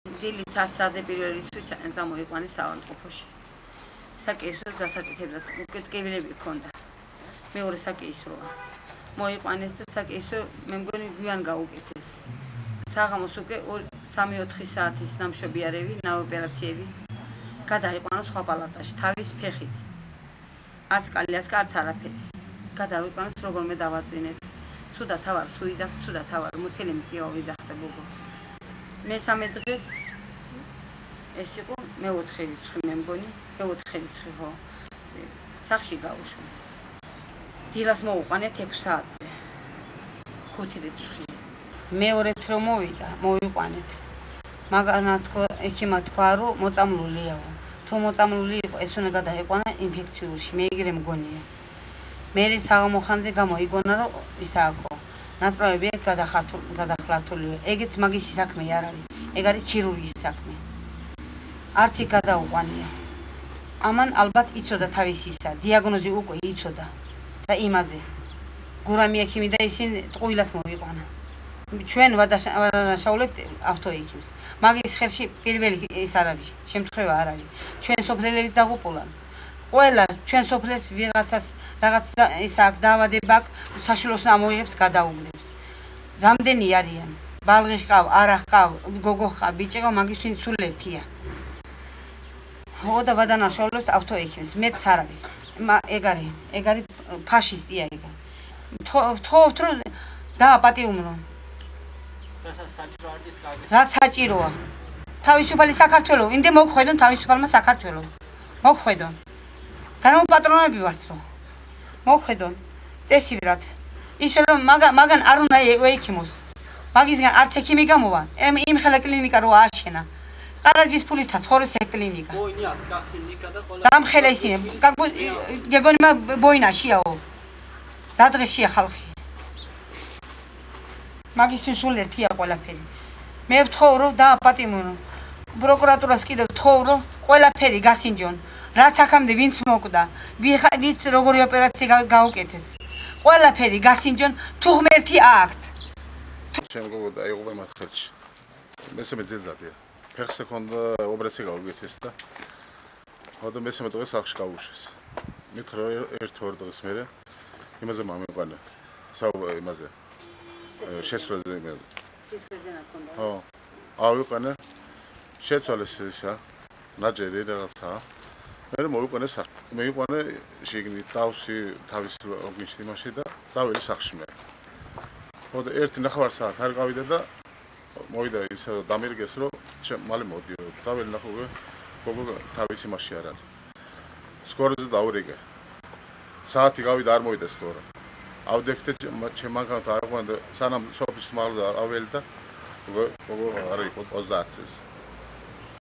დილითაც სადებპირველი წამოიყვანეს საავადმყოფოში. საკეისროს დასაკეთებლად უკეთკევილები ჰქონდა. მეორე საკეისროა. მოიყვანეს და საკეისრო მე მგონი გვიან გაუკეთეს. საღამოს უკვე 3-4 საათის ნამშობიარები, ნაოპერაციები გადაიყვანოს სხვა პალატაში თავის ფეხით. არც კალიას, არც არაფერი. გადავიყვანოთ როგორმე დავაწვინეთ. ცუდად ავარ სუიძახს, ცუდად ავარ მუცელი მტკივა ვიძახდა გოგო. მესამე დღეს ეს იყო მე-4 რიცხვი მე მგონი, მე-4 რიცხვი ხო. სახში გავუშვა. დილას მოუყვანეთ 6 საათზე. 5 რიცხვი. მეორედ რომ მოვიდა, მოიყვანეთ. მაგანა ექიმა თქვა რომ მოწამლულიაო. თუ მოწამლული იყო, ეს უნდა გადაიყვანა ინფექციურში, მე იგივე მგონია. მე საღამო ხანზე გამოიგონა რომ ისააკო. ნაწლავები ეგ გადახლართულია. ეგეც მაგისი საქმე არ არის. ეგ არის ქირურგიის საქმე. არც იქ გადაუყვანია. ამან ალბათ იცოდა თავისი ისა, დიაგნოზი უკვე იცოდა და იმაზე. გურამი ექიმი და ისინი ტყუილად მოიყვანა. ჩვენ ვადანაშაულებთ ავტოექიმს. მაგის ხელში პირველი ის არ არის, შემთხვევა არ არის. ჩვენ სოფლელებს დაღუპულან. ყველა ჩვენ სოფლეს ვიღაცას რაღაც ისა აქ დაავადება აქვს, საშინაოს ამოიღებს, გადაუგდებს. რამდენი არიან? ბალღი ხავ, არა ხავ, გოგო ხავ, ბიჭი ხავ, მაგისთვის სულ ერთია. ხო და ვადანაშაულებთ ავტოექიმს, მეც არ არის. ეგ არის ფაშისტია ეგ. თხოვთ რომ დააპატიუმრო. რაც საჭიროა. თავისუფალი საქართველო, იმდე მოგხვედონ თავისუფალმა საქართველოს. მოგხვედონ. განმოპატრონები ვართ რომ. მოგხვედონ. წესივრად. ისე რომ მაგან არ უნდა ექიმოს. მაგისგან არც ექიმი გამოვა. იმ ხელა კლინიკა რო ააშენა. ყარაჯის ფულით ცხოვრობს ეგ კლინიკა. ბოინიას გახსინიკა და ყველა. დამხელა ისინი. გეგონიმა ბოინაშიაო. რა დღეშია ხალხი. მაგისთვის სულ ერთია ყველაფერი. მე ვთხოვ რომ დააპატიმრო. პროკურატურას კიდევ ვთხოვ რომ ყველაფერი გასინჯონ. რაც აქამდე ვინც მოკვდა, ვინც როგორი ოპერაცია გაუკეთეს. ყველაფერი გასინჯონ, თუ ღმერთი აქვთ. შემდგომ დაიღუპა მათ ხელში. მესამე ძილდადია. ფეხზე ქონდა ოპერაცია გაუკეთეს და ხოდა მესამე დღეს სახლში გავუშვეს. მითხრა 1-2 დღეს მერე იმაზე მომიყვანა. იმაზე შესვლაზე იმაზე. ხო. ავიყვანა შეცვალეს ისა ნაჯერი რაღაცა. მე მოვიყვანე სახლში. მეიყვანე შიგნით თავში თავის ოგნიში მაშინ და დაველი სახლში მე. ხოდა 1.5 საათი არ გავიდა და მოვიდა ის დამირგეს რომ მალე მოდიო. დაველი ნახულე გოგო თავისი მაშინ არ არის. სკორზე დაურიგე. საათი გავიდა არ მოვიდა სკორა. ავდექტე ჩემ მაგათ არ ყვანდა სანამ სოფის მალზე აველი და გოგო არ იყო 30 წელს.